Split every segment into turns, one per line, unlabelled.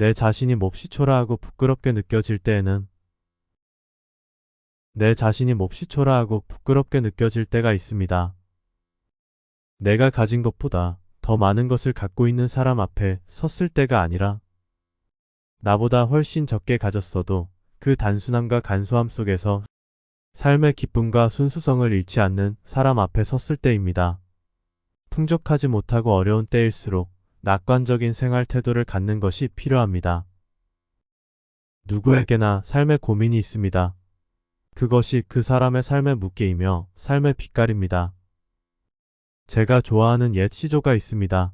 내 자신이 몹시 초라하고 부끄럽게 느껴질 때에는 내 자신이 몹시 초라하고 부끄럽게 느껴질 때가 있습니다. 내가 가진 것보다 더 많은 것을 갖고 있는 사람 앞에 섰을 때가 아니라 나보다 훨씬 적게 가졌어도 그 단순함과 간소함 속에서 삶의 기쁨과 순수성을 잃지 않는 사람 앞에 섰을 때입니다. 풍족하지 못하고 어려운 때일수록 낙관적인 생활 태도를 갖는 것이 필요합니다. 누구에게나 삶의 고민이 있습니다. 그것이 그 사람의 삶의 무게이며 삶의 빛깔입니다. 제가 좋아하는 옛 시조가 있습니다.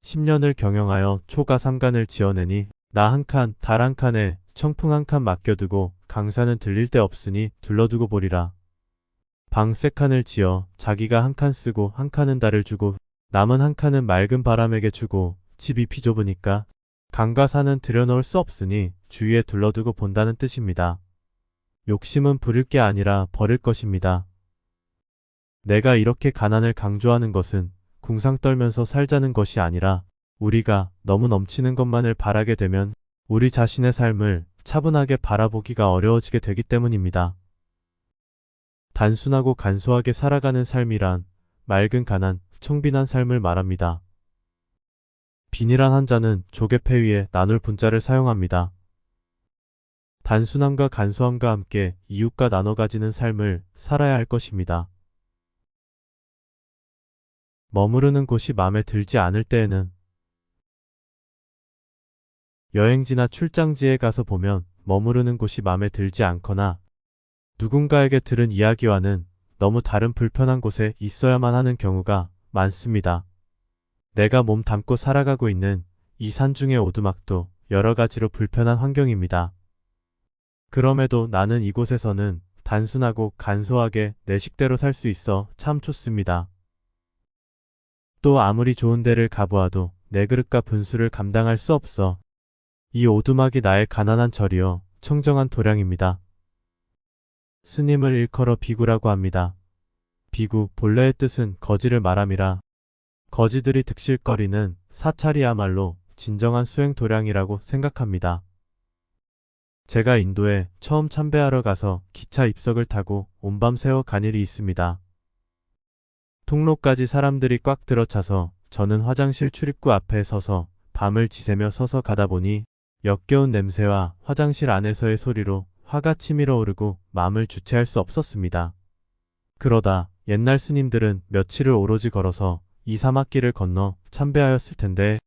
10년을 경영하여 초가 삼간을 지어내니 나 한 칸, 달 한 칸에 청풍 한 칸 맡겨두고 강산은 들릴 데 없으니 둘러두고 보리라. 방 세 칸을 지어 자기가 한 칸 쓰고 한 칸은 달을 주고 남은 한 칸은 맑은 바람에게 주고 집이 비좁으니까 강과 산은 들여놓을 수 없으니 주위에 둘러두고 본다는 뜻입니다. 욕심은 부릴 게 아니라 버릴 것입니다. 내가 이렇게 가난을 강조하는 것은 궁상 떨면서 살자는 것이 아니라 우리가 너무 넘치는 것만을 바라게 되면 우리 자신의 삶을 차분하게 바라보기가 어려워지게 되기 때문입니다. 단순하고 간소하게 살아가는 삶이란 맑은 가난, 청빈한 삶을 말합니다. 비닐한 한 잔은 조개패 위에 나눌 분자를 사용합니다. 단순함과 간소함과 함께 이웃과 나눠 가지는 삶을 살아야 할 것입니다. 머무르는 곳이 마음에 들지 않을 때에는 여행지나 출장지에 가서 보면 머무르는 곳이 마음에 들지 않거나 누군가에게 들은 이야기와는 너무 다른 불편한 곳에 있어야만 하는 경우가 많습니다. 내가 몸 담고 살아가고 있는 이 산중의 오두막도 여러 가지로 불편한 환경입니다. 그럼에도 나는 이곳에서는 단순하고 간소하게 내 식대로 살 수 있어 참 좋습니다. 또 아무리 좋은 데를 가보아도 내 그릇과 분수를 감당할 수 없어 이 오두막이 나의 가난한 절이요 청정한 도량입니다. 스님을 일컬어 비구라고 합니다. 비구 본래의 뜻은 거지를 말함이라 거지들이 득실거리는 사찰이야말로 진정한 수행 도량이라고 생각합니다. 제가 인도에 처음 참배하러 가서 기차 입석을 타고 온밤 새워 간 일이 있습니다. 통로까지 사람들이 꽉 들어차서 저는 화장실 출입구 앞에 서서 밤을 지새며 서서 가다 보니 역겨운 냄새와 화장실 안에서의 소리로 화가 치밀어 오르고 마음을 주체할 수 없었습니다. 그러다 옛날 스님들은 며칠을 오로지 걸어서 2, 3학기를 건너 참배하였을 텐데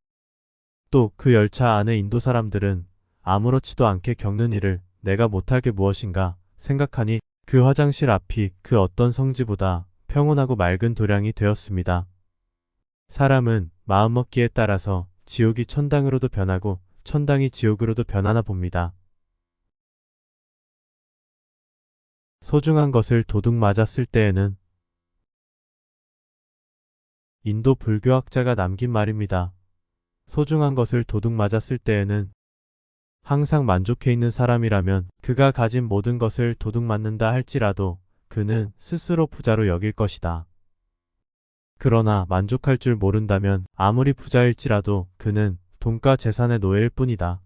또 그 열차 안에 인도 사람들은 아무렇지도 않게 겪는 일을 내가 못할 게 무엇인가 생각하니 그 화장실 앞이 그 어떤 성지보다 평온하고 맑은 도량이 되었습니다. 사람은 마음먹기에 따라서 지옥이 천당으로도 변하고 천당이 지옥으로도 변하나 봅니다. 소중한 것을 도둑 맞았을 때에는 인도 불교학자가 남긴 말입니다. 소중한 것을 도둑 맞았을 때에는 항상 만족해 있는 사람이라면 그가 가진 모든 것을 도둑 맞는다 할지라도 그는 스스로 부자로 여길 것이다. 그러나 만족할 줄 모른다면 아무리 부자일지라도 그는 돈과 재산의 노예일 뿐이다.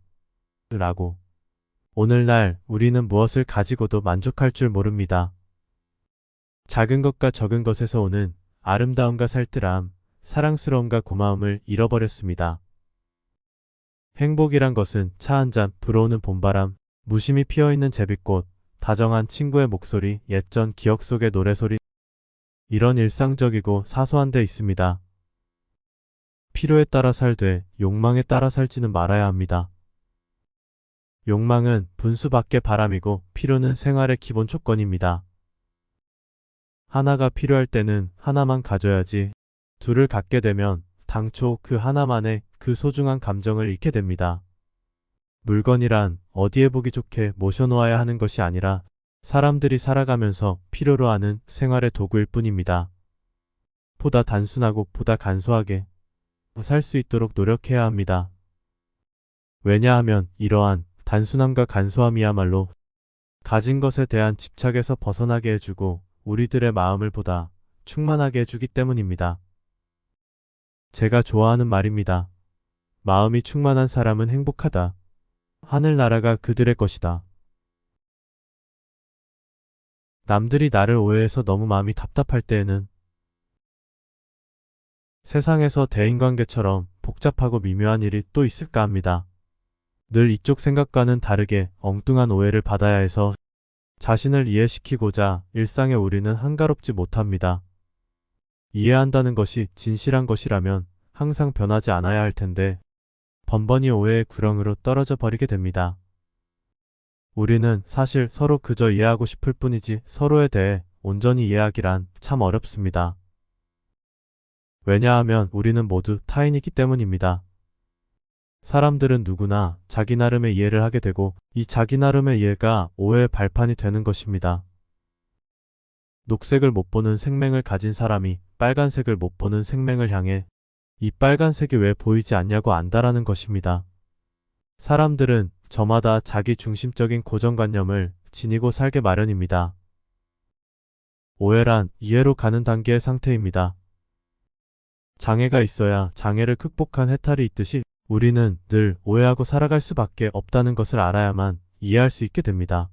라고. 오늘날 우리는 무엇을 가지고도 만족할 줄 모릅니다. 작은 것과 적은 것에서 오는 아름다움과 살뜰함, 사랑스러움과 고마움을 잃어버렸습니다. 행복이란 것은 차 한 잔, 불어오는 봄바람, 무심히 피어있는 제비꽃, 다정한 친구의 목소리, 옛전 기억 속의 노래소리, 이런 일상적이고 사소한 데 있습니다. 필요에 따라 살되 욕망에 따라 살지는 말아야 합니다. 욕망은 분수 밖의 바람이고 필요는 생활의 기본 조건입니다. 하나가 필요할 때는 하나만 가져야지 둘을 갖게 되면 당초 그 하나만의 그 소중한 감정을 잃게 됩니다. 물건이란 어디에 보기 좋게 모셔놓아야 하는 것이 아니라 사람들이 살아가면서 필요로 하는 생활의 도구일 뿐입니다. 보다 단순하고 보다 간소하게 살 수 있도록 노력해야 합니다. 왜냐하면 이러한 단순함과 간소함이야말로 가진 것에 대한 집착에서 벗어나게 해주고 우리들의 마음을 보다 충만하게 해주기 때문입니다. 제가 좋아하는 말입니다. 마음이 충만한 사람은 행복하다. 하늘나라가 그들의 것이다. 남들이 나를 오해해서 너무 마음이 답답할 때에는 세상에서 대인관계처럼 복잡하고 미묘한 일이 또 있을까 합니다. 늘 이쪽 생각과는 다르게 엉뚱한 오해를 받아야 해서 자신을 이해시키고자 일상에 우리는 한가롭지 못합니다. 이해한다는 것이 진실한 것이라면 항상 변하지 않아야 할 텐데 번번이 오해의 구렁으로 떨어져 버리게 됩니다. 우리는 사실 서로 그저 이해하고 싶을 뿐이지 서로에 대해 온전히 이해하기란 참 어렵습니다. 왜냐하면 우리는 모두 타인이기 때문입니다. 사람들은 누구나 자기 나름의 이해를 하게 되고 이 자기 나름의 이해가 오해의 발판이 되는 것입니다. 녹색을 못 보는 생맹을 가진 사람이 빨간색을 못 보는 생맹을 향해 이 빨간색이 왜 보이지 않냐고 안다라는 것입니다. 사람들은 저마다 자기 중심적인 고정관념을 지니고 살게 마련입니다. 오해란 이해로 가는 단계의 상태입니다. 장애가 있어야 장애를 극복한 해탈이 있듯이 우리는 늘 오해하고 살아갈 수밖에 없다는 것을 알아야만 이해할 수 있게 됩니다.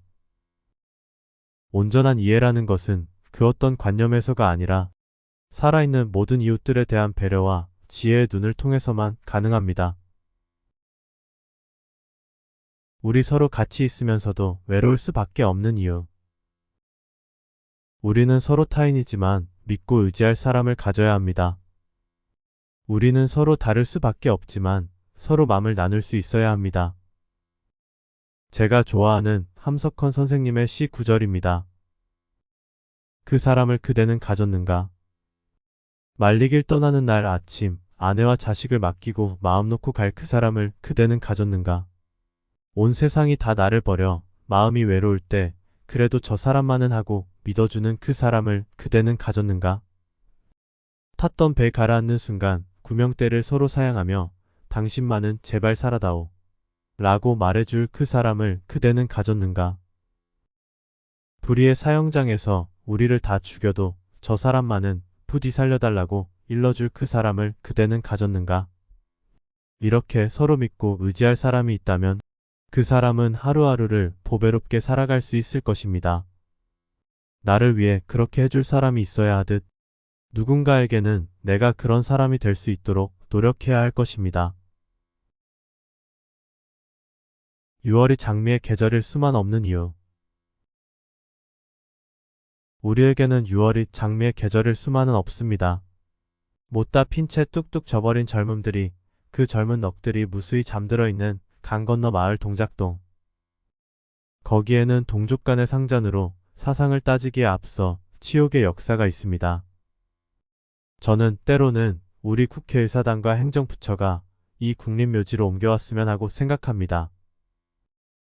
온전한 이해라는 것은 그 어떤 관념에서가 아니라 살아있는 모든 이웃들에 대한 배려와 지혜의 눈을 통해서만 가능합니다. 우리 서로 같이 있으면서도 외로울 수밖에 없는 이유. 우리는 서로 타인이지만 믿고 의지할 사람을 가져야 합니다. 우리는 서로 다를 수밖에 없지만 서로 마음을 나눌 수 있어야 합니다. 제가 좋아하는 함석헌 선생님의 시 구절입니다. 그 사람을 그대는 가졌는가? 말리길 떠나는 날 아침 아내와 자식을 맡기고 마음 놓고 갈 그 사람을 그대는 가졌는가? 온 세상이 다 나를 버려 마음이 외로울 때 그래도 저 사람만은 하고 믿어주는 그 사람을 그대는 가졌는가? 탔던 배 가라앉는 순간 구명대를 서로 사양하며 당신만은 제발 살아다오 라고 말해줄 그 사람을 그대는 가졌는가? 불의의 사형장에서 우리를 다 죽여도 저 사람만은 부디 살려달라고 일러줄 그 사람을 그대는 가졌는가? 이렇게 서로 믿고 의지할 사람이 있다면 그 사람은 하루하루를 보배롭게 살아갈 수 있을 것입니다. 나를 위해 그렇게 해줄 사람이 있어야 하듯 누군가에게는 내가 그런 사람이 될 수 있도록 노력해야 할 것입니다. 6월이 장미의 계절일 수만 없는 이유. 우리에게는 6월이 장미의 계절일 수만은 없습니다. 못다 핀 채 뚝뚝 져버린 젊음들이 그 젊은 넋들이 무수히 잠들어 있는 강 건너 마을 동작동. 거기에는 동족 간의 상잔으로 사상을 따지기에 앞서 치욕의 역사가 있습니다. 저는 때로는 우리 국회의사당과 행정부처가 이 국립묘지로 옮겨왔으면 하고 생각합니다.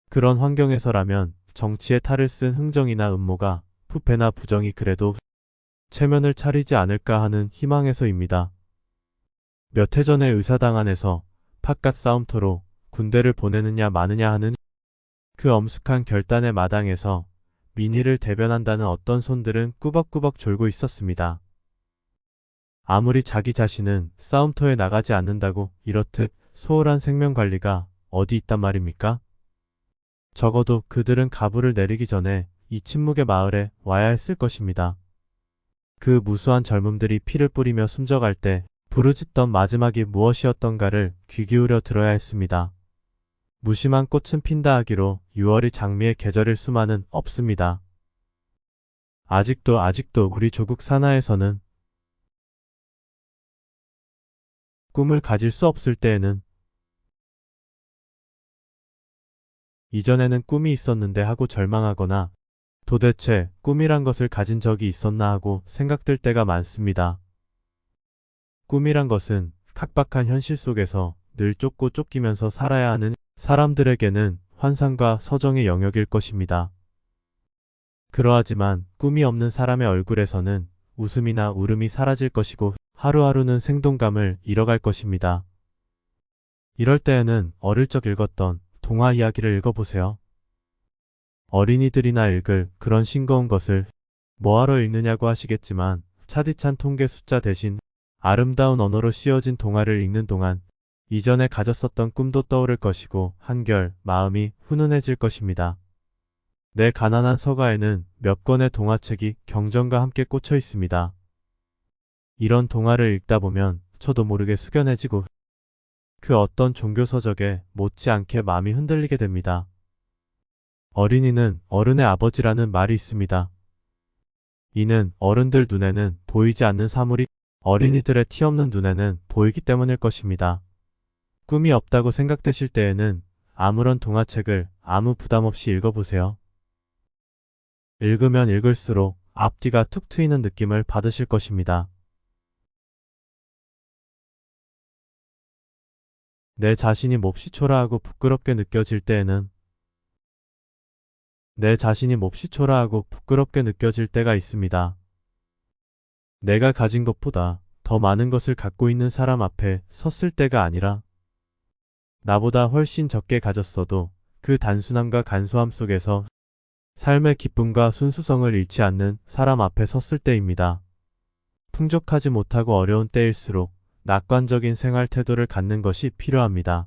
그런 환경에서라면 정치의 탈을 쓴 흥정이나 음모가 부패나 부정이 그래도 체면을 차리지 않을까 하는 희망에서입니다. 몇 해 전에 의사당 안에서 팥갓 싸움터로 군대를 보내느냐 마느냐 하는 그 엄숙한 결단의 마당에서 민의를 대변한다는 어떤 손들은 꾸벅꾸벅 졸고 있었습니다. 아무리 자기 자신은 싸움터에 나가지 않는다고 이렇듯 소홀한 생명관리가 어디 있단 말입니까? 적어도 그들은 가부를 내리기 전에 이 침묵의 마을에 와야 했을 것입니다. 그 무수한 젊음들이 피를 뿌리며 숨져갈 때 부르짖던 마지막이 무엇이었던가를 귀 기울여 들어야 했습니다. 무심한 꽃은 핀다 하기로 6월이 장미의 계절일 수만은 없습니다. 아직도 우리 조국 산하에서는 꿈을 가질 수 없을 때에는 이전에는 꿈이 있었는데 하고 절망하거나 도대체 꿈이란 것을 가진 적이 있었나 하고 생각될 때가 많습니다. 꿈이란 것은 각박한 현실 속에서 늘 쫓고 쫓기면서 살아야 하는 사람들에게는 환상과 서정의 영역일 것입니다. 그러하지만 꿈이 없는 사람의 얼굴에서는 웃음이나 울음이 사라질 것이고 하루하루는 생동감을 잃어갈 것입니다. 이럴 때에는 어릴 적 읽었던 동화 이야기를 읽어보세요. 어린이들이나 읽을 그런 싱거운 것을 뭐하러 읽느냐고 하시겠지만 차디찬 통계 숫자 대신 아름다운 언어로 씌어진 동화를 읽는 동안 이전에 가졌었던 꿈도 떠오를 것이고 한결 마음이 훈훈해질 것입니다. 내 가난한 서가에는 몇 권의 동화책이 경전과 함께 꽂혀 있습니다. 이런 동화를 읽다 보면 저도 모르게 숙연해지고 그 어떤 종교서적에 못지않게 마음이 흔들리게 됩니다. 어린이는 어른의 아버지라는 말이 있습니다. 이는 어른들 눈에는 보이지 않는 사물이 어린이들의 티없는 눈에는 보이기 때문일 것입니다. 꿈이 없다고 생각되실 때에는 아무런 동화책을 아무 부담 없이 읽어보세요. 읽으면 읽을수록 앞뒤가 툭 트이는 느낌을 받으실 것입니다. 내 자신이 몹시 초라하고 부끄럽게 느껴질 때에는 때가 있습니다. 내가 가진 것보다 더 많은 것을 갖고 있는 사람 앞에 섰을 때가 아니라 나보다 훨씬 적게 가졌어도 그 단순함과 간소함 속에서 삶의 기쁨과 순수성을 잃지 않는 사람 앞에 섰을 때입니다. 풍족하지 못하고 어려운 때일수록 낙관적인 생활 태도를 갖는 것이 필요합니다.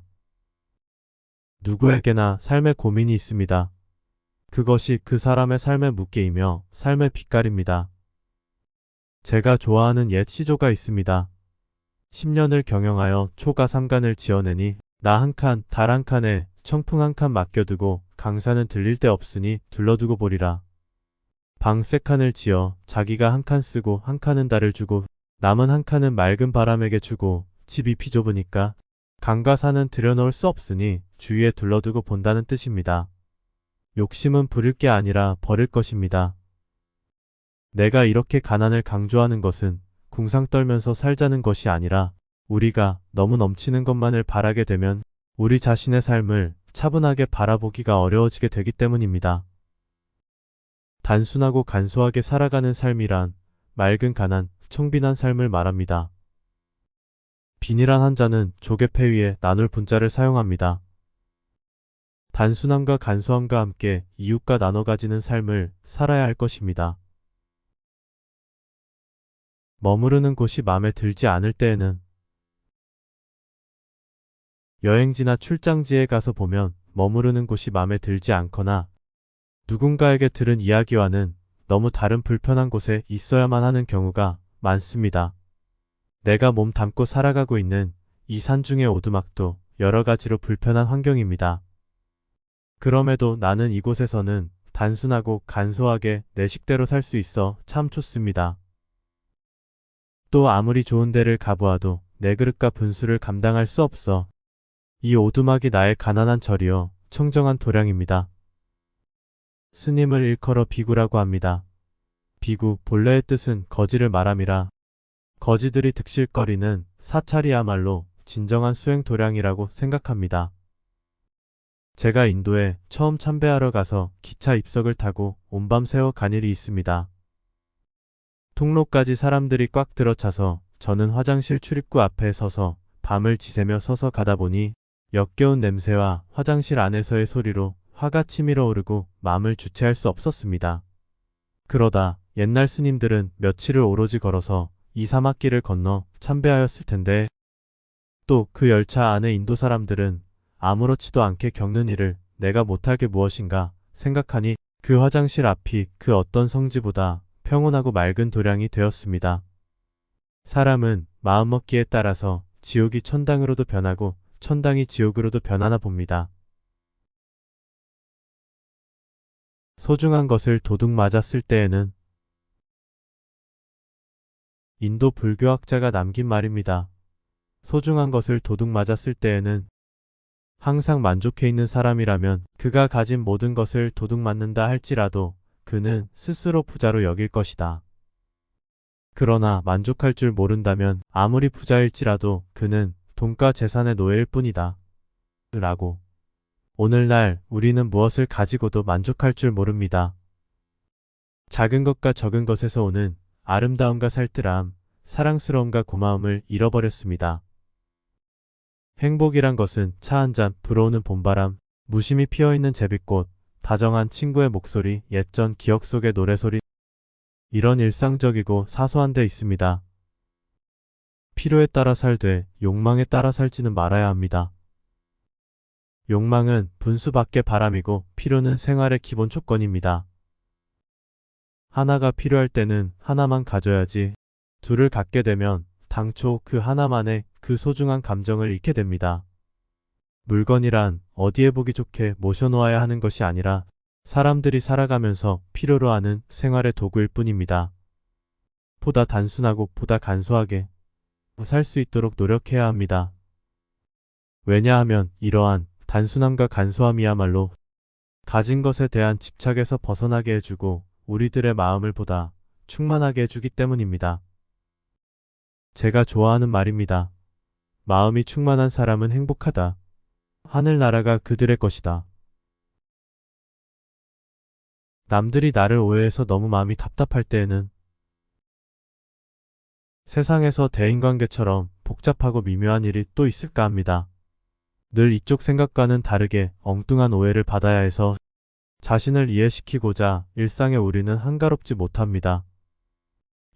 누구에게나 삶의 고민이 있습니다. 그것이 그 사람의 삶의 무게이며 삶의 빛깔입니다. 제가 좋아하는 옛 시조가 있습니다. 10년을 경영하여 초가 삼간을 지어내니 나 한 칸, 달 한 칸에 청풍 한 칸 맡겨두고 강산은 들릴 데 없으니 둘러두고 보리라. 방 세 칸을 지어 자기가 한 칸 쓰고 한 칸은 달을 주고 남은 한 칸은 맑은 바람에게 주고 집이 비좁으니까 강과 산은 들여놓을 수 없으니 주위에 둘러두고 본다는 뜻입니다. 욕심은 부릴 게 아니라 버릴 것입니다. 내가 이렇게 가난을 강조하는 것은 궁상 떨면서 살자는 것이 아니라 우리가 너무 넘치는 것만을 바라게 되면 우리 자신의 삶을 차분하게 바라보기가 어려워지게 되기 때문입니다. 단순하고 간소하게 살아가는 삶이란 맑은 가난, 청빈한 삶을 말합니다. 비닐한 한 잔은 조개패 위에 나눌 분자를 사용합니다. 단순함과 간소함과 함께 이웃과 나눠 가지는 삶을 살아야 할 것입니다. 머무르는 곳이 마음에 들지 않을 때에는 여행지나 출장지에 가서 보면 머무르는 곳이 마음에 들지 않거나 누군가에게 들은 이야기와는 너무 다른 불편한 곳에 있어야만 하는 경우가 많습니다. 내가 몸 담고 살아가고 있는 이 산중의 오두막도 여러 가지로 불편한 환경입니다. 그럼에도 나는 이곳에서는 단순하고 간소하게 내 식대로 살 수 있어 참 좋습니다. 또 아무리 좋은 데를 가보아도 내 그릇과 분수를 감당할 수 없어 이 오두막이 나의 가난한 절이요 청정한 도량입니다. 스님을 일컬어 비구라고 합니다. 비구 본래의 뜻은 거지를 말함이라 거지들이 득실거리는 사찰이야말로 진정한 수행 도량이라고 생각합니다. 제가 인도에 처음 참배하러 가서 기차 입석을 타고 온밤 새워 간 일이 있습니다. 통로까지 사람들이 꽉 들어차서 저는 화장실 출입구 앞에 서서 밤을 지새며 서서 가다 보니 역겨운 냄새와 화장실 안에서의 소리로 화가 치밀어 오르고 마음을 주체할 수 없었습니다. 그러다 옛날 스님들은 며칠을 오로지 걸어서 2, 3학기를 건너 참배하였을 텐데 또 그 열차 안에 인도 사람들은 아무렇지도 않게 겪는 일을 내가 못할 게 무엇인가 생각하니 그 화장실 앞이 그 어떤 성지보다 평온하고 맑은 도량이 되었습니다. 사람은 마음먹기에 따라서 지옥이 천당으로도 변하고 천당이 지옥으로도 변하나 봅니다. 소중한 것을 도둑 맞았을 때에는 인도 불교학자가 남긴 말입니다. 소중한 것을 도둑 맞았을 때에는 항상 만족해 있는 사람이라면 그가 가진 모든 것을 도둑 맞는다 할지라도 그는 스스로 부자로 여길 것이다. 그러나 만족할 줄 모른다면 아무리 부자일지라도 그는 돈과 재산의 노예일 뿐이다. 라고. 오늘날 우리는 무엇을 가지고도 만족할 줄 모릅니다. 작은 것과 적은 것에서 오는 아름다움과 살뜰함, 사랑스러움과 고마움을 잃어버렸습니다. 행복이란 것은 차 한 잔, 불어오는 봄바람, 무심히 피어있는 제비꽃, 다정한 친구의 목소리, 옛전 기억 속의 노래소리, 이런 일상적이고 사소한 데 있습니다. 필요에 따라 살되 욕망에 따라 살지는 말아야 합니다. 욕망은 분수밖의 바람이고 필요는 생활의 기본 조건입니다. 하나가 필요할 때는 하나만 가져야지 둘을 갖게 되면 당초 그 하나만의 그 소중한 감정을 잃게 됩니다. 물건이란 어디에 보기 좋게 모셔놓아야 하는 것이 아니라 사람들이 살아가면서 필요로 하는 생활의 도구일 뿐입니다. 보다 단순하고 보다 간소하게 살 수 있도록 노력해야 합니다. 왜냐하면 이러한 단순함과 간소함이야말로 가진 것에 대한 집착에서 벗어나게 해주고 우리들의 마음을 보다 충만하게 해주기 때문입니다. 제가 좋아하는 말입니다. 마음이 충만한 사람은 행복하다. 하늘나라가 그들의 것이다. 남들이 나를 오해해서 너무 마음이 답답할 때에는 세상에서 대인관계처럼 복잡하고 미묘한 일이 또 있을까 합니다. 늘 이쪽 생각과는 다르게 엉뚱한 오해를 받아야 해서 자신을 이해시키고자 일상에 우리는 한가롭지 못합니다.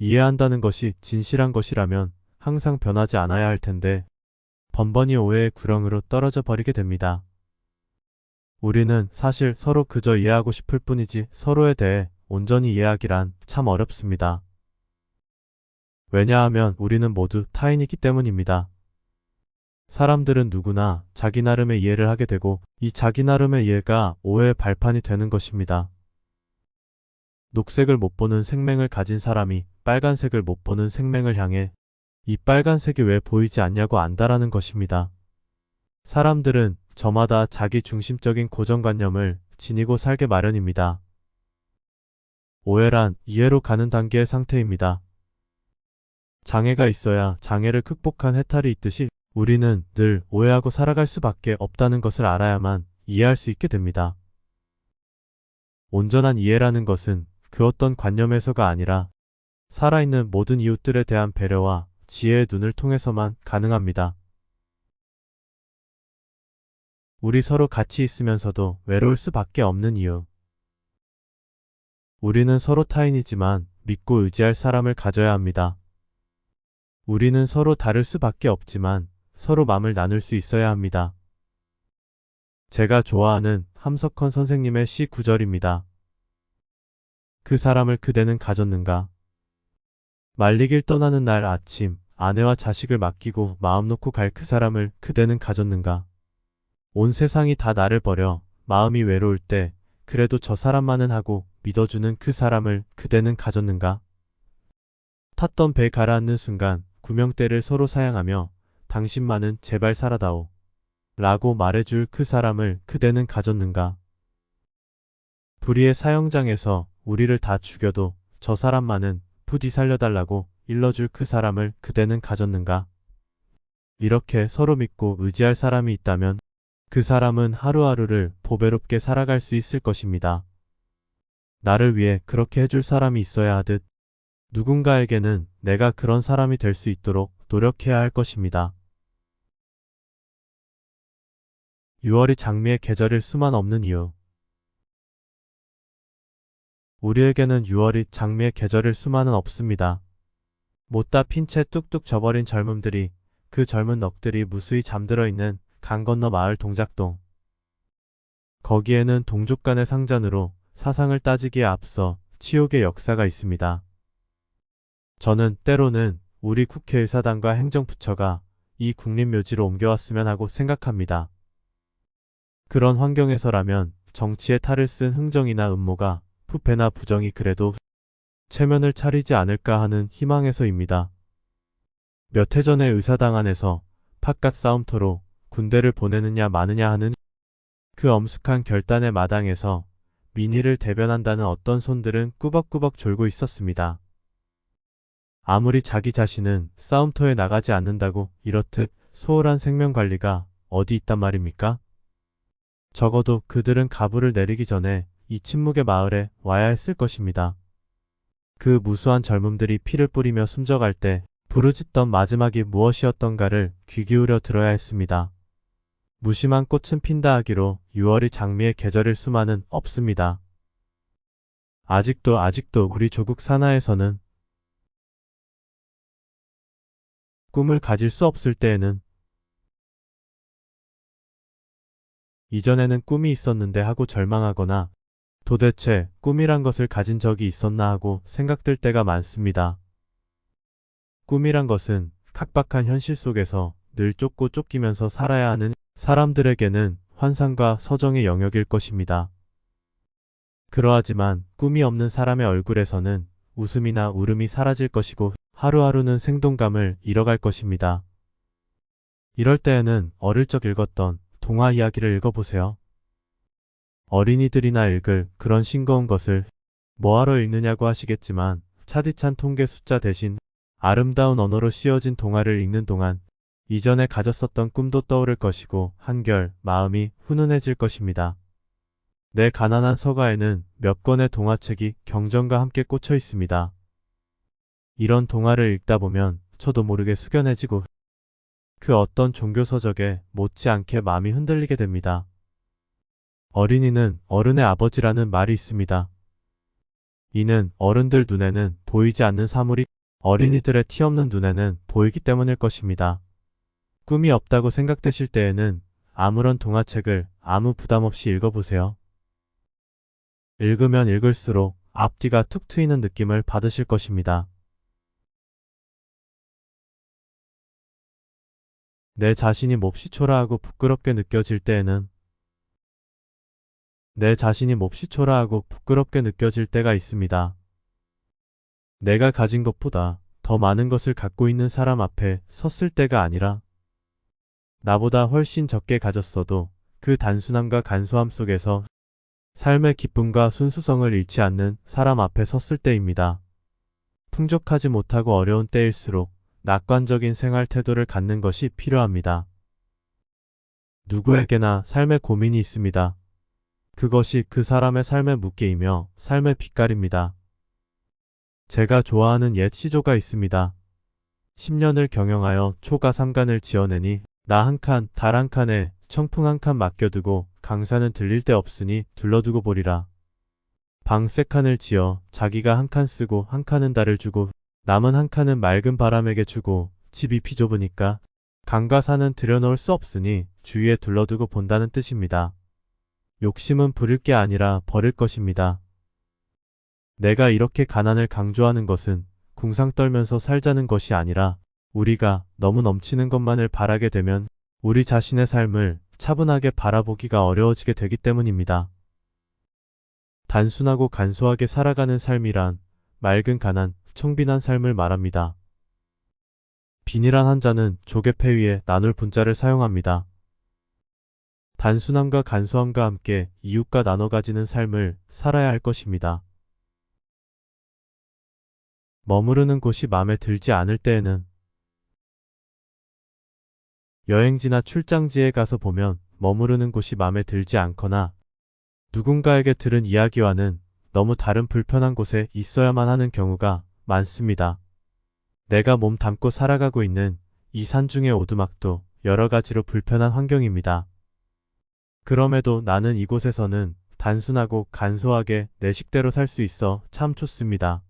이해한다는 것이 진실한 것이라면 항상 변하지 않아야 할 텐데 번번이 오해의 구렁으로 떨어져 버리게 됩니다. 우리는 사실 서로 그저 이해하고 싶을 뿐이지 서로에 대해 온전히 이해하기란 참 어렵습니다. 왜냐하면 우리는 모두 타인이기 때문입니다. 사람들은 누구나 자기 나름의 이해를 하게 되고 이 자기 나름의 이해가 오해의 발판이 되는 것입니다. 녹색을 못 보는 생명을 가진 사람이 빨간색을 못 보는 생명을 향해 이 빨간색이 왜 보이지 않냐고 안다라는 것입니다. 사람들은 저마다 자기 중심적인 고정관념을 지니고 살게 마련입니다. 오해란 이해로 가는 단계의 상태입니다. 장애가 있어야 장애를 극복한 해탈이 있듯이 우리는 늘 오해하고 살아갈 수밖에 없다는 것을 알아야만 이해할 수 있게 됩니다. 온전한 이해라는 것은 그 어떤 관념에서가 아니라 살아있는 모든 이웃들에 대한 배려와 지혜의 눈을 통해서만 가능합니다. 우리 서로 같이 있으면서도 외로울 수밖에 없는 이유. 우리는 서로 타인이지만 믿고 의지할 사람을 가져야 합니다. 우리는 서로 다를 수밖에 없지만 서로 마음을 나눌 수 있어야 합니다. 제가 좋아하는 함석헌 선생님의 시 구절입니다. 그 사람을 그대는 가졌는가? 말리길 떠나는 날 아침 아내와 자식을 맡기고 마음 놓고 갈 그 사람을 그대는 가졌는가? 온 세상이 다 나를 버려 마음이 외로울 때 그래도 저 사람만은 하고 믿어주는 그 사람을 그대는 가졌는가? 탔던 배 가라앉는 순간 구명대를 서로 사양하며 당신만은 제발 살아다오 라고 말해줄 그 사람을 그대는 가졌는가? 불의의 사형장에서 우리를 다 죽여도 저 사람만은 부디 살려달라고 일러줄 그 사람을 그대는 가졌는가? 이렇게 서로 믿고 의지할 사람이 있다면 그 사람은 하루하루를 보배롭게 살아갈 수 있을 것입니다. 나를 위해 그렇게 해줄 사람이 있어야 하듯 누군가에게는 내가 그런 사람이 될 수 있도록 노력해야 할 것입니다. 6월이 장미의 계절일 수만 없는 이유. 우리에게는 6월이 장미의 계절일 수만은 없습니다. 못다 핀 채 뚝뚝 져버린 젊음들이 그 젊은 넋들이 무수히 잠들어 있는 강 건너 마을 동작동. 거기에는 동족 간의 상잔으로 사상을 따지기에 앞서 치욕의 역사가 있습니다. 저는 때로는 우리 국회의사당과 행정부처가 이 국립묘지로 옮겨왔으면 하고 생각합니다. 그런 환경에서라면 정치에 탈을 쓴 흥정이나 음모가 부패나 부정이 그래도 체면을 차리지 않을까 하는 희망에서입니다. 몇 해 전에 의사당 안에서 팥갓 싸움터로 군대를 보내느냐 마느냐 하는 그 엄숙한 결단의 마당에서 민의를 대변한다는 어떤 손들은 꾸벅꾸벅 졸고 있었습니다. 아무리 자기 자신은 싸움터에 나가지 않는다고 이렇듯 소홀한 생명관리가 어디 있단 말입니까? 적어도 그들은 가부를 내리기 전에 이 침묵의 마을에 와야 했을 것입니다. 그 무수한 젊음들이 피를 뿌리며 숨져갈 때 부르짖던 마지막이 무엇이었던가를 귀 기울여 들어야 했습니다. 무심한 꽃은 핀다 하기로 6월이 장미의 계절일 수만은 없습니다. 아직도 우리 조국 산하에서는 꿈을 가질 수 없을 때에는 이전에는 꿈이 있었는데 하고 절망하거나 도대체 꿈이란 것을 가진 적이 있었나 하고 생각될 때가 많습니다. 꿈이란 것은 각박한 현실 속에서 늘 쫓고 쫓기면서 살아야 하는 사람들에게는 환상과 서정의 영역일 것입니다. 그러하지만 꿈이 없는 사람의 얼굴에서는 웃음이나 울음이 사라질 것이고 하루하루는 생동감을 잃어갈 것입니다. 이럴 때에는 어릴 적 읽었던 동화 이야기를 읽어보세요. 어린이들이나 읽을 그런 싱거운 것을 뭐하러 읽느냐고 하시겠지만 차디찬 통계 숫자 대신 아름다운 언어로 씌워진 동화를 읽는 동안 이전에 가졌었던 꿈도 떠오를 것이고 한결 마음이 훈훈해질 것입니다. 내 가난한 서가에는 몇 권의 동화책이 경전과 함께 꽂혀 있습니다. 이런 동화를 읽다 보면 저도 모르게 숙연해지고 그 어떤 종교서적에 못지않게 마음이 흔들리게 됩니다. 어린이는 어른의 아버지라는 말이 있습니다. 이는 어른들 눈에는 보이지 않는 사물이 어린이들의 티 없는 눈에는 보이기 때문일 것입니다. 꿈이 없다고 생각되실 때에는 아무런 동화책을 아무 부담 없이 읽어보세요. 읽으면 읽을수록 앞뒤가 툭 트이는 느낌을 받으실 것입니다. 내 자신이 몹시 초라하고 부끄럽게 느껴질 때에는 때가 있습니다. 내가 가진 것보다 더 많은 것을 갖고 있는 사람 앞에 섰을 때가 아니라 나보다 훨씬 적게 가졌어도 그 단순함과 간소함 속에서 삶의 기쁨과 순수성을 잃지 않는 사람 앞에 섰을 때입니다. 풍족하지 못하고 어려운 때일수록 낙관적인 생활 태도를 갖는 것이 필요합니다. 누구에게나 삶의 고민이 있습니다. 그것이 그 사람의 삶의 무게이며 삶의 빛깔입니다. 제가 좋아하는 옛 시조가 있습니다. 10년을 경영하여 초가 삼간을 지어내니 나 한 칸, 달 한 칸에 청풍 한 칸 맡겨두고 강산은 들릴 데 없으니 둘러두고 보리라. 방 세 칸을 지어 자기가 한 칸 쓰고 한 칸은 달을 주고 남은 한 칸은 맑은 바람에게 주고 집이 비좁으니까 강과 산은 들여놓을 수 없으니 주위에 둘러두고 본다는 뜻입니다. 욕심은 부릴 게 아니라 버릴 것입니다. 내가 이렇게 가난을 강조하는 것은 궁상 떨면서 살자는 것이 아니라 우리가 너무 넘치는 것만을 바라게 되면 우리 자신의 삶을 차분하게 바라보기가 어려워지게 되기 때문입니다. 단순하고 간소하게 살아가는 삶이란 맑은 가난, 청빈한 삶을 말합니다. 비닐한 한 잔은 조개패 위에 나눌 분자를 사용합니다. 단순함과 간소함과 함께 이웃과 나눠 가지는 삶을 살아야 할 것입니다. 머무르는 곳이 마음에 들지 않을 때에는 여행지나 출장지에 가서 보면 머무르는 곳이 마음에 들지 않거나 누군가에게 들은 이야기와는 너무 다른 불편한 곳에 있어야만 하는 경우가 많습니다. 내가 몸 담고 살아가고 있는 이 산중의 오두막도 여러 가지로 불편한 환경입니다. 그럼에도 나는 이곳에서는 단순하고 간소하게 내 식대로 살 수 있어 참 좋습니다.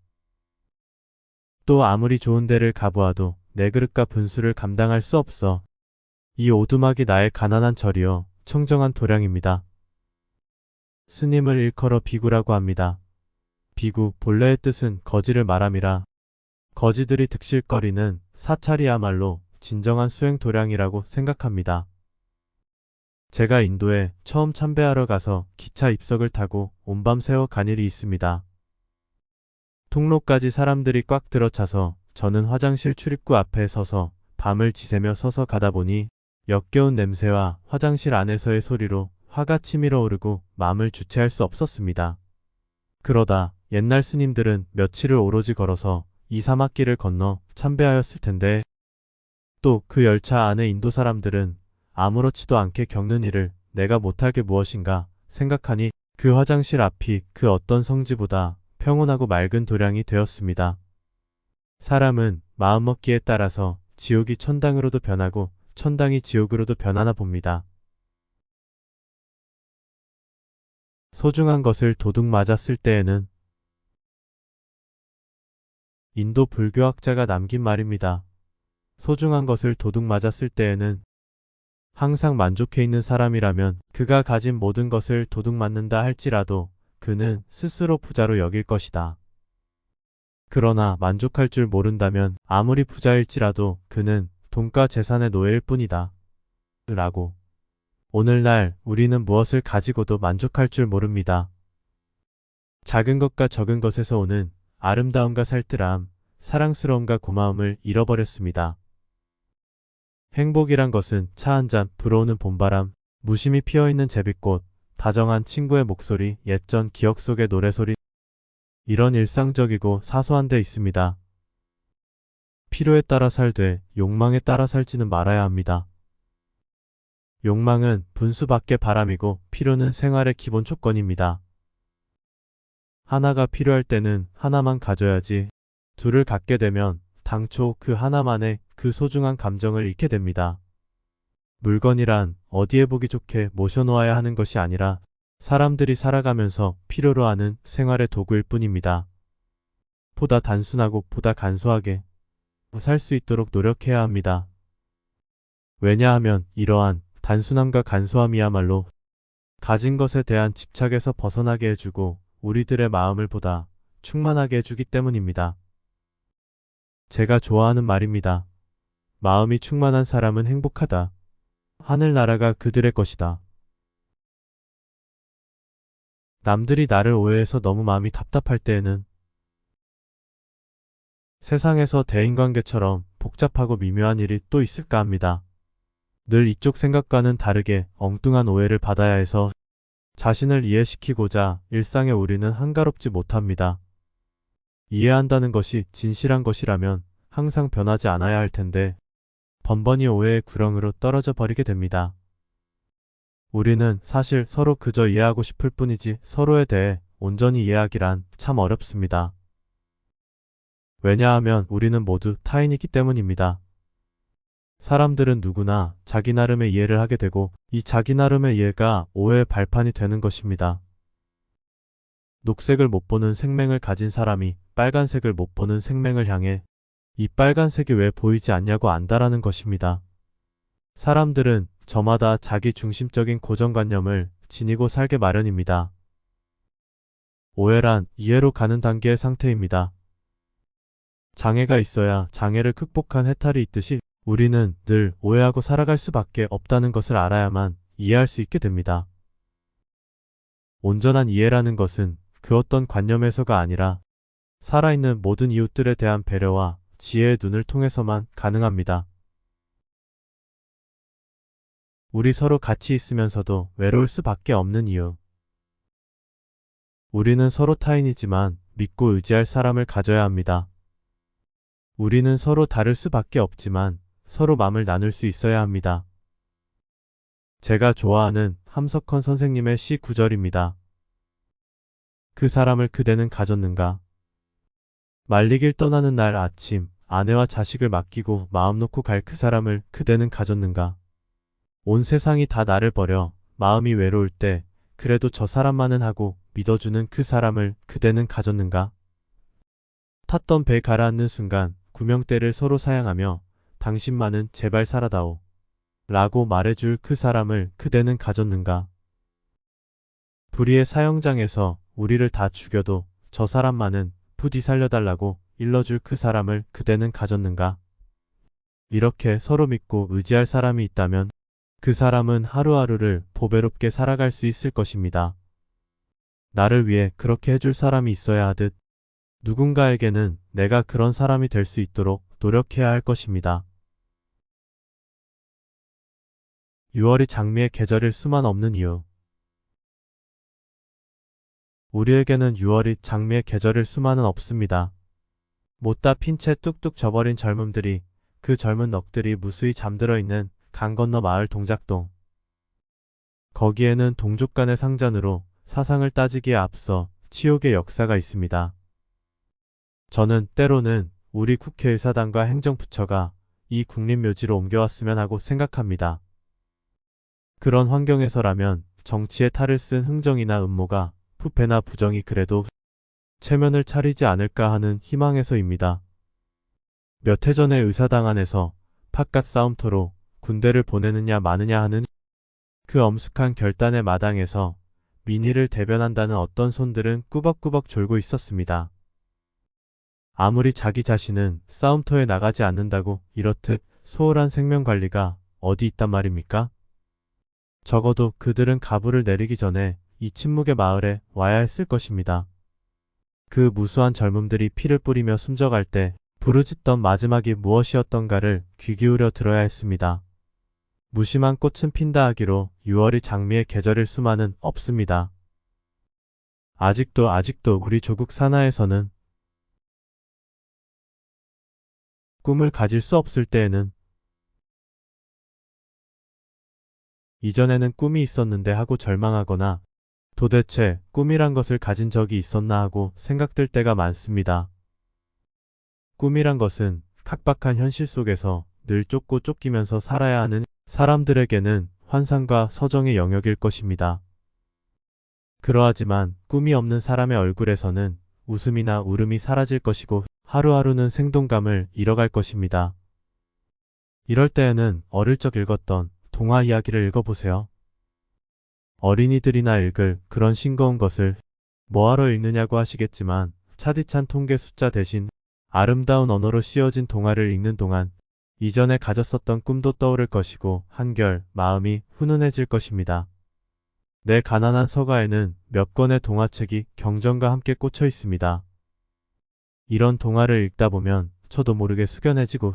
또 아무리 좋은 데를 가보아도 내 그릇과 분수를 감당할 수 없어 이 오두막이 나의 가난한 절이요 청정한 도량입니다. 스님을 일컬어 비구라고 합니다. 비구 본래의 뜻은 거지를 말함이라 거지들이 득실거리는 사찰이야말로 진정한 수행 도량이라고 생각합니다. 제가 인도에 처음 참배하러 가서 기차 입석을 타고 온밤 새워 간 일이 있습니다. 통로까지 사람들이 꽉 들어차서 저는 화장실 출입구 앞에 서서 밤을 지새며 서서 가다 보니 역겨운 냄새와 화장실 안에서의 소리로 화가 치밀어 오르고 마음을 주체할 수 없었습니다. 그러다 옛날 스님들은 며칠을 오로지 걸어서 2, 3학기를 건너 참배하였을 텐데 또 그 열차 안에 인도 사람들은 아무렇지도 않게 겪는 일을 내가 못할 게 무엇인가 생각하니 그 화장실 앞이 그 어떤 성지보다 평온하고 맑은 도량이 되었습니다. 사람은 마음먹기에 따라서 지옥이 천당으로도 변하고 천당이 지옥으로도 변하나 봅니다. 소중한 것을 도둑 맞았을 때에는 인도 불교학자가 남긴 말입니다. 소중한 것을 도둑 맞았을 때에는 항상 만족해 있는 사람이라면 그가 가진 모든 것을 도둑 맞는다 할지라도 그는 스스로 부자로 여길 것이다. 그러나 만족할 줄 모른다면 아무리 부자일지라도 그는 돈과 재산의 노예일 뿐이다. 라고. 오늘날 우리는 무엇을 가지고도 만족할 줄 모릅니다. 작은 것과 적은 것에서 오는 아름다움과 살뜰함, 사랑스러움과 고마움을 잃어버렸습니다. 행복이란 것은 차 한 잔, 불어오는 봄바람, 무심히 피어있는 제비꽃, 다정한 친구의 목소리, 옛전 기억 속의 노래소리, 이런 일상적이고 사소한 데 있습니다. 필요에 따라 살되 욕망에 따라 살지는 말아야 합니다. 욕망은 분수 밖의 바람이고 필요는 생활의 기본 조건입니다. 하나가 필요할 때는 하나만 가져야지 둘을 갖게 되면 당초 그 하나만의 그 소중한 감정을 잃게 됩니다. 물건이란 어디에 보기 좋게 모셔놓아야 하는 것이 아니라 사람들이 살아가면서 필요로 하는 생활의 도구일 뿐입니다. 보다 단순하고 보다 간소하게 살 수 있도록 노력해야 합니다. 왜냐하면 이러한 단순함과 간소함이야말로 가진 것에 대한 집착에서 벗어나게 해주고 우리들의 마음을 보다 충만하게 해주기 때문입니다. 제가 좋아하는 말입니다. 마음이 충만한 사람은 행복하다. 하늘나라가 그들의 것이다. 남들이 나를 오해해서 너무 마음이 답답할 때에는 세상에서 대인관계처럼 복잡하고 미묘한 일이 또 있을까 합니다. 늘 이쪽 생각과는 다르게 엉뚱한 오해를 받아야 해서 자신을 이해시키고자 일상에 우리는 한가롭지 못합니다. 이해한다는 것이 진실한 것이라면 항상 변하지 않아야 할 텐데 번번이 오해의 구렁으로 떨어져 버리게 됩니다. 우리는 사실 서로 그저 이해하고 싶을 뿐이지 서로에 대해 온전히 이해하기란 참 어렵습니다. 왜냐하면 우리는 모두 타인이기 때문입니다. 사람들은 누구나 자기 나름의 이해를 하게 되고 이 자기 나름의 이해가 오해의 발판이 되는 것입니다. 녹색을 못 보는 생명을 가진 사람이 빨간색을 못 보는 생명을 향해 이 빨간색이 왜 보이지 않냐고 안다라는 것입니다. 사람들은 저마다 자기 중심적인 고정관념을 지니고 살게 마련입니다. 오해란 이해로 가는 단계의 상태입니다. 장애가 있어야 장애를 극복한 해탈이 있듯이 우리는 늘 오해하고 살아갈 수밖에 없다는 것을 알아야만 이해할 수 있게 됩니다. 온전한 이해라는 것은 그 어떤 관념에서가 아니라 살아있는 모든 이웃들에 대한 배려와 지혜의 눈을 통해서만 가능합니다. 우리 서로 같이 있으면서도 외로울 수밖에 없는 이유. 우리는 서로 타인이지만 믿고 의지할 사람을 가져야 합니다. 우리는 서로 다를 수밖에 없지만 서로 마음을 나눌 수 있어야 합니다. 제가 좋아하는 함석헌 선생님의 시 구절입니다. 그 사람을 그대는 가졌는가? 말리길 떠나는 날 아침 아내와 자식을 맡기고 마음 놓고 갈 그 사람을 그대는 가졌는가? 온 세상이 다 나를 버려 마음이 외로울 때 그래도 저 사람만은 하고 믿어주는 그 사람을 그대는 가졌는가? 탔던 배 가라앉는 순간 구명대를 서로 사양하며 당신만은 제발 살아다오 라고 말해줄 그 사람을 그대는 가졌는가? 불의의 사형장에서 우리를 다 죽여도 저 사람만은 부디 살려달라고 일러줄 그 사람을 그대는 가졌는가? 이렇게 서로 믿고 의지할 사람이 있다면 그 사람은 하루하루를 보배롭게 살아갈 수 있을 것입니다. 나를 위해 그렇게 해줄 사람이 있어야 하듯 누군가에게는 내가 그런 사람이 될 수 있도록 노력해야 할 것입니다. 6월이 장미의 계절일 수만 없는 이유. 우리에게는 6월이 장미의 계절일 수만은 없습니다. 못다 핀 채 뚝뚝 져버린 젊음들이 그 젊은 넋들이 무수히 잠들어 있는 강 건너 마을 동작동. 거기에는 동족 간의 상잔으로 사상을 따지기에 앞서 치욕의 역사가 있습니다. 저는 때로는 우리 국회의사당과 행정부처가 이 국립묘지로 옮겨왔으면 하고 생각합니다. 그런 환경에서라면 정치에 탈을 쓴 흥정이나 음모가 부패나 부정이 그래도 체면을 차리지 않을까 하는 희망에서입니다. 몇 해 전에 의사당 안에서 팥갓 싸움터로 군대를 보내느냐 마느냐 하는 그 엄숙한 결단의 마당에서 민희를 대변한다는 어떤 손들은 꾸벅꾸벅 졸고 있었습니다. 아무리 자기 자신은 싸움터에 나가지 않는다고 이렇듯 소홀한 생명관리가 어디 있단 말입니까? 적어도 그들은 가부를 내리기 전에 이 침묵의 마을에 와야 했을 것입니다. 그 무수한 젊음들이 피를 뿌리며 숨져갈 때 부르짖던 마지막이 무엇이었던가를 귀 기울여 들어야 했습니다. 무심한 꽃은 핀다 하기로 6월이 장미의 계절일 수만은 없습니다. 아직도 우리 조국 산하에서는 꿈을 가질 수 없을 때에는 이전에는 꿈이 있었는데 하고 절망하거나 도대체 꿈이란 것을 가진 적이 있었나 하고 생각될 때가 많습니다. 꿈이란 것은 각박한 현실 속에서 늘 쫓고 쫓기면서 살아야 하는 사람들에게는 환상과 서정의 영역일 것입니다. 그러하지만 꿈이 없는 사람의 얼굴에서는 웃음이나 울음이 사라질 것이고 하루하루는 생동감을 잃어갈 것입니다. 이럴 때에는 어릴 적 읽었던 동화 이야기를 읽어보세요. 어린이들이나 읽을 그런 싱거운 것을 뭐하러 읽느냐고 하시겠지만 차디찬 통계 숫자 대신 아름다운 언어로 씌워진 동화를 읽는 동안 이전에 가졌었던 꿈도 떠오를 것이고 한결 마음이 훈훈해질 것입니다. 내 가난한 서가에는 몇 권의 동화책이 경전과 함께 꽂혀 있습니다. 이런 동화를 읽다 보면 저도 모르게 숙연해지고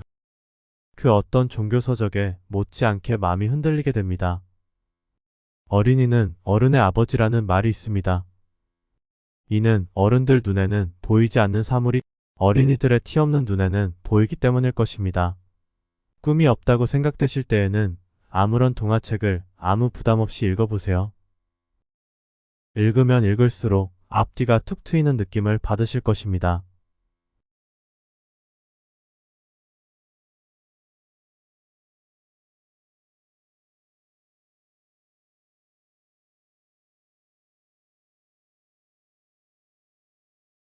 그 어떤 종교서적에 못지않게 마음이 흔들리게 됩니다. 어린이는 어른의 아버지라는 말이 있습니다. 이는 어른들 눈에는 보이지 않는 사물이 어린이들의 티 없는 눈에는 보이기 때문일 것입니다. 꿈이 없다고 생각되실 때에는 아무런 동화책을 아무 부담 없이 읽어보세요. 읽으면 읽을수록 앞뒤가 툭 트이는 느낌을 받으실 것입니다.